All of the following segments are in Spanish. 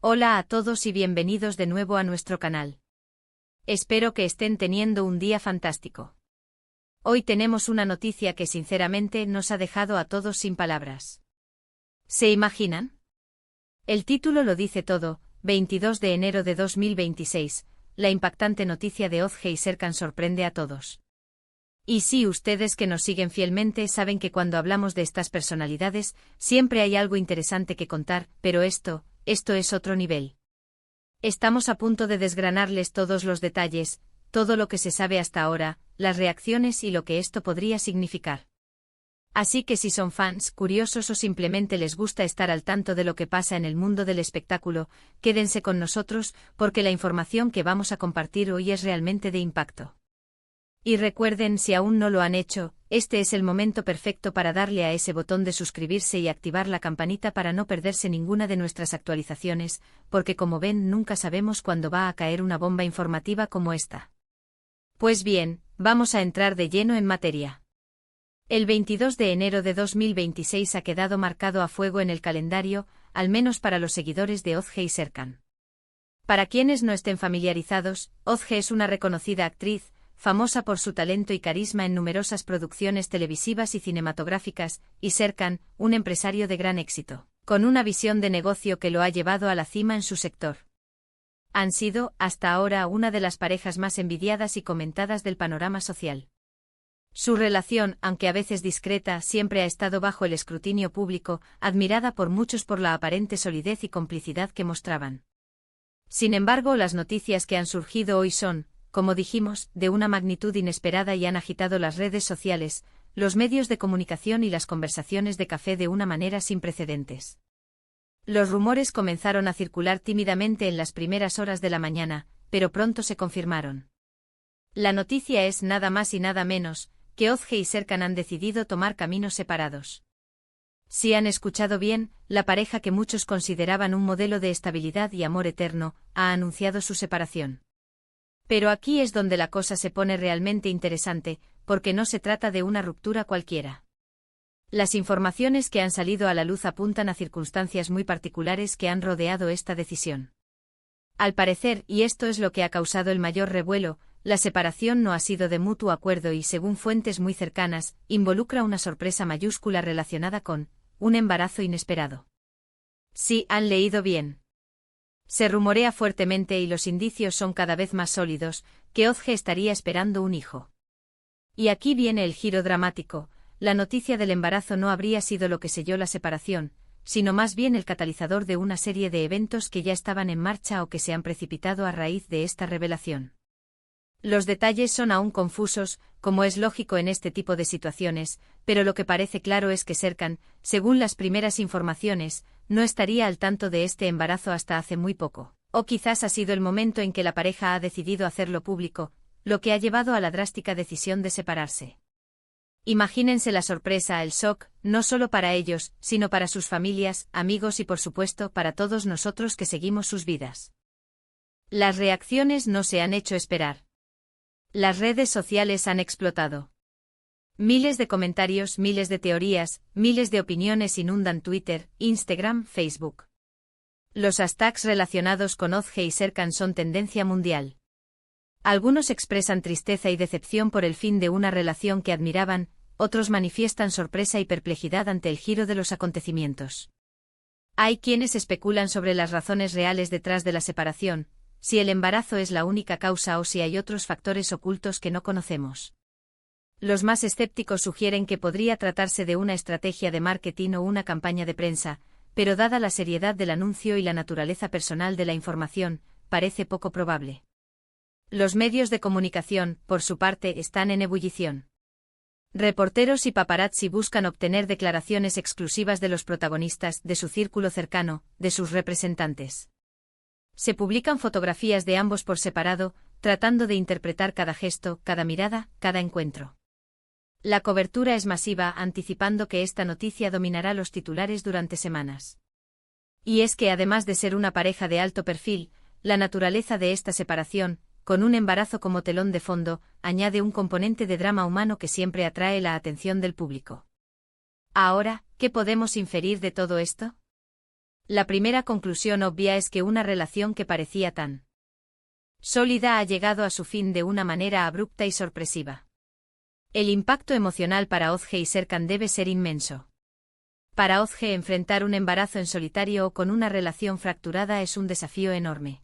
Hola a todos y bienvenidos de nuevo a nuestro canal. Espero que estén teniendo un día fantástico. Hoy tenemos una noticia que sinceramente nos ha dejado a todos sin palabras. ¿Se imaginan? El título lo dice todo: 22 de enero de 2026, la impactante noticia de Ozge y Serkan sorprende a todos. Y sí, ustedes que nos siguen fielmente saben que cuando hablamos de estas personalidades, siempre hay algo interesante que contar, pero esto es otro nivel. Estamos a punto de desgranarles todos los detalles, todo lo que se sabe hasta ahora, las reacciones y lo que esto podría significar. Así que si son fans, curiosos o simplemente les gusta estar al tanto de lo que pasa en el mundo del espectáculo, quédense con nosotros, porque la información que vamos a compartir hoy es realmente de impacto. Y recuerden, si aún no lo han hecho, este es el momento perfecto para darle a ese botón de suscribirse y activar la campanita para no perderse ninguna de nuestras actualizaciones, porque como ven, nunca sabemos cuándo va a caer una bomba informativa como esta. Pues bien, vamos a entrar de lleno en materia. El 22 de enero de 2026 ha quedado marcado a fuego en el calendario, al menos para los seguidores de Ozge y Serkan. Para quienes no estén familiarizados, Ozge es una reconocida actriz, famosa por su talento y carisma en numerosas producciones televisivas y cinematográficas, y Serkan, un empresario de gran éxito, con una visión de negocio que lo ha llevado a la cima en su sector. Han sido, hasta ahora, una de las parejas más envidiadas y comentadas del panorama social. Su relación, aunque a veces discreta, siempre ha estado bajo el escrutinio público, admirada por muchos por la aparente solidez y complicidad que mostraban. Sin embargo, las noticias que han surgido hoy son, como dijimos, de una magnitud inesperada y han agitado las redes sociales, los medios de comunicación y las conversaciones de café de una manera sin precedentes. Los rumores comenzaron a circular tímidamente en las primeras horas de la mañana, pero pronto se confirmaron. La noticia es nada más y nada menos que Ozge y Serkan han decidido tomar caminos separados. Si han escuchado bien, la pareja que muchos consideraban un modelo de estabilidad y amor eterno, ha anunciado su separación. Pero aquí es donde la cosa se pone realmente interesante, porque no se trata de una ruptura cualquiera. Las informaciones que han salido a la luz apuntan a circunstancias muy particulares que han rodeado esta decisión. Al parecer, y esto es lo que ha causado el mayor revuelo, la separación no ha sido de mutuo acuerdo y, según fuentes muy cercanas, involucra una sorpresa mayúscula relacionada con un embarazo inesperado. Sí, han leído bien. Se rumorea fuertemente y los indicios son cada vez más sólidos, que Ozge estaría esperando un hijo. Y aquí viene el giro dramático: la noticia del embarazo no habría sido lo que selló la separación, sino más bien el catalizador de una serie de eventos que ya estaban en marcha o que se han precipitado a raíz de esta revelación. Los detalles son aún confusos, como es lógico en este tipo de situaciones, pero lo que parece claro es que Serkan, según las primeras informaciones, no estaría al tanto de este embarazo hasta hace muy poco, o quizás ha sido el momento en que la pareja ha decidido hacerlo público, lo que ha llevado a la drástica decisión de separarse. Imagínense la sorpresa, el shock, no solo para ellos, sino para sus familias, amigos y por supuesto para todos nosotros que seguimos sus vidas. Las reacciones no se han hecho esperar. Las redes sociales han explotado. Miles de comentarios, miles de teorías, miles de opiniones inundan Twitter, Instagram, Facebook. Los hashtags relacionados con Ozge y Serkan son tendencia mundial. Algunos expresan tristeza y decepción por el fin de una relación que admiraban, otros manifiestan sorpresa y perplejidad ante el giro de los acontecimientos. Hay quienes especulan sobre las razones reales detrás de la separación, si el embarazo es la única causa o si hay otros factores ocultos que no conocemos. Los más escépticos sugieren que podría tratarse de una estrategia de marketing o una campaña de prensa, pero dada la seriedad del anuncio y la naturaleza personal de la información, parece poco probable. Los medios de comunicación, por su parte, están en ebullición. Reporteros y paparazzi buscan obtener declaraciones exclusivas de los protagonistas, de su círculo cercano, de sus representantes. Se publican fotografías de ambos por separado, tratando de interpretar cada gesto, cada mirada, cada encuentro. La cobertura es masiva, anticipando que esta noticia dominará los titulares durante semanas. Y es que además de ser una pareja de alto perfil, la naturaleza de esta separación, con un embarazo como telón de fondo, añade un componente de drama humano que siempre atrae la atención del público. Ahora, ¿qué podemos inferir de todo esto? La primera conclusión obvia es que una relación que parecía tan sólida ha llegado a su fin de una manera abrupta y sorpresiva. El impacto emocional para Ozge y Serkan debe ser inmenso. Para Ozge, enfrentar un embarazo en solitario o con una relación fracturada es un desafío enorme.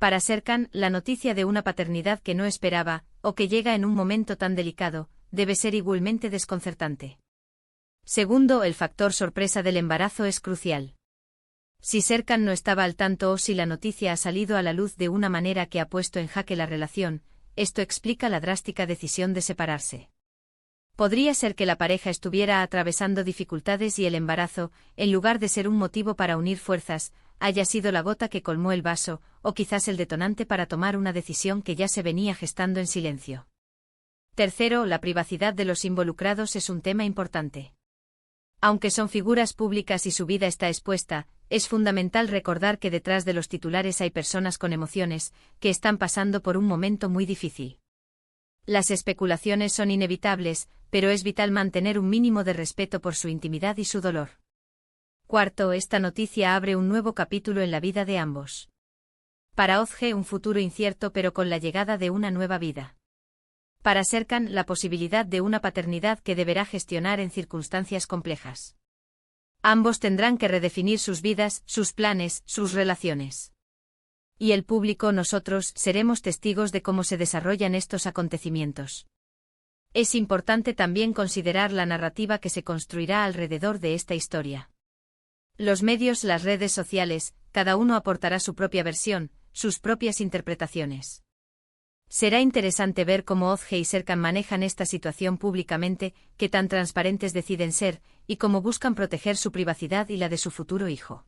Para Serkan, la noticia de una paternidad que no esperaba, o que llega en un momento tan delicado, debe ser igualmente desconcertante. Segundo, el factor sorpresa del embarazo es crucial. Si Serkan no estaba al tanto o si la noticia ha salido a la luz de una manera que ha puesto en jaque la relación, esto explica la drástica decisión de separarse. Podría ser que la pareja estuviera atravesando dificultades y el embarazo, en lugar de ser un motivo para unir fuerzas, haya sido la gota que colmó el vaso, o quizás el detonante para tomar una decisión que ya se venía gestando en silencio. Tercero, la privacidad de los involucrados es un tema importante. Aunque son figuras públicas y su vida está expuesta, es fundamental recordar que detrás de los titulares hay personas con emociones, que están pasando por un momento muy difícil. Las especulaciones son inevitables, pero es vital mantener un mínimo de respeto por su intimidad y su dolor. Cuarto, esta noticia abre un nuevo capítulo en la vida de ambos. Para Ozge, un futuro incierto pero con la llegada de una nueva vida. Para Serkan, la posibilidad de una paternidad que deberá gestionar en circunstancias complejas. Ambos tendrán que redefinir sus vidas, sus planes, sus relaciones. Y el público, nosotros, seremos testigos de cómo se desarrollan estos acontecimientos. Es importante también considerar la narrativa que se construirá alrededor de esta historia. Los medios, las redes sociales, cada uno aportará su propia versión, sus propias interpretaciones. Será interesante ver cómo Ozge y Serkan manejan esta situación públicamente, qué tan transparentes deciden ser, y cómo buscan proteger su privacidad y la de su futuro hijo.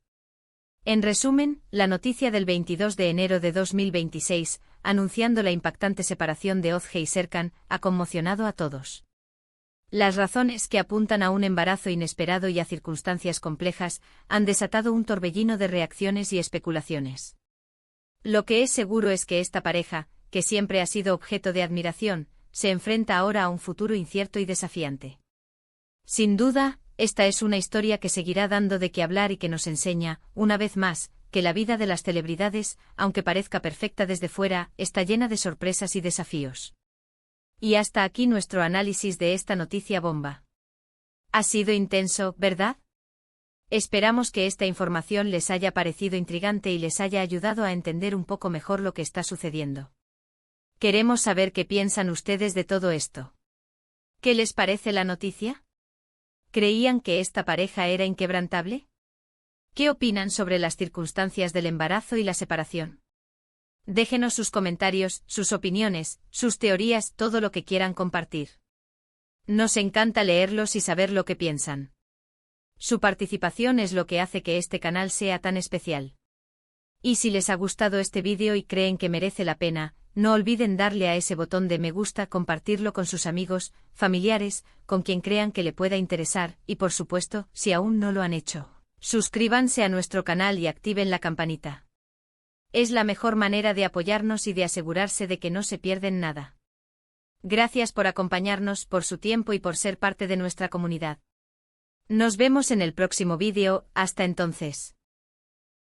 En resumen, la noticia del 22 de enero de 2026, anunciando la impactante separación de Ozge y Serkan, ha conmocionado a todos. Las razones que apuntan a un embarazo inesperado y a circunstancias complejas han desatado un torbellino de reacciones y especulaciones. Lo que es seguro es que esta pareja, que siempre ha sido objeto de admiración, se enfrenta ahora a un futuro incierto y desafiante. Sin duda, esta es una historia que seguirá dando de qué hablar y que nos enseña, una vez más, que la vida de las celebridades, aunque parezca perfecta desde fuera, está llena de sorpresas y desafíos. Y hasta aquí nuestro análisis de esta noticia bomba. Ha sido intenso, ¿verdad? Esperamos que esta información les haya parecido intrigante y les haya ayudado a entender un poco mejor lo que está sucediendo. Queremos saber qué piensan ustedes de todo esto. ¿Qué les parece la noticia? ¿Creían que esta pareja era inquebrantable? ¿Qué opinan sobre las circunstancias del embarazo y la separación? Déjenos sus comentarios, sus opiniones, sus teorías, todo lo que quieran compartir. Nos encanta leerlos y saber lo que piensan. Su participación es lo que hace que este canal sea tan especial. Y si les ha gustado este vídeo y creen que merece la pena, no olviden darle a ese botón de me gusta, compartirlo con sus amigos, familiares, con quien crean que le pueda interesar, y por supuesto, si aún no lo han hecho, suscríbanse a nuestro canal y activen la campanita. Es la mejor manera de apoyarnos y de asegurarse de que no se pierden nada. Gracias por acompañarnos, por su tiempo y por ser parte de nuestra comunidad. Nos vemos en el próximo vídeo, hasta entonces.